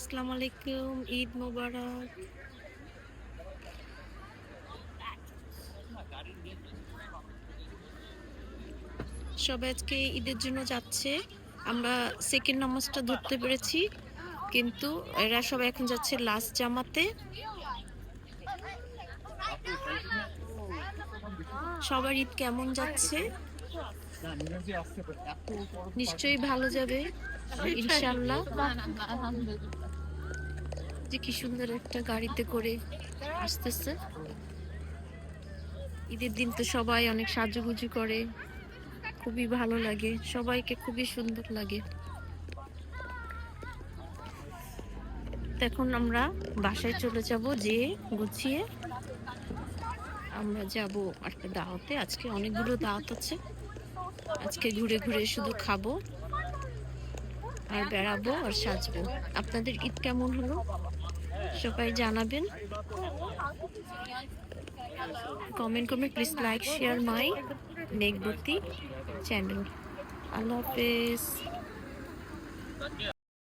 আসসালামু আলাইকুম, ঈদ মোবারক। সবাই আজকে ঈদের জন্য যাচ্ছে। আমরা সেকেন্ড নামাজটা ধরতে পেরেছি, কিন্তু এরা সবাই এখন যাচ্ছে লাস্ট জামাতে। সবার ঈদ কেমন যাচ্ছে? নিশ্চয়ই ভালো যাবে ইনশাল্লাহ। যে কি সুন্দর একটা গাড়িতে করে আসতেছে। ঈদের দিন তো সবাই অনেক সাজুগুজু করে, খুবই ভালো লাগে, সবাইকে খুবই সুন্দর লাগে। এখন আমরা বাসায় চলে যাব, যে গুছিয়ে আমরা যাব একটা দাওয়াতে। আজকে অনেকগুলো দাওয়াত আছে। আজকে ঘুরে ঘুরে শুধু খাবো আর বেড়াবো আর সাজবো। আপনাদের ঈদ কেমন হলো সবাই জানাবেন। কমেন্ট করবেন please. Like share my Nekbati channel. আল্লাহ হাফেজ।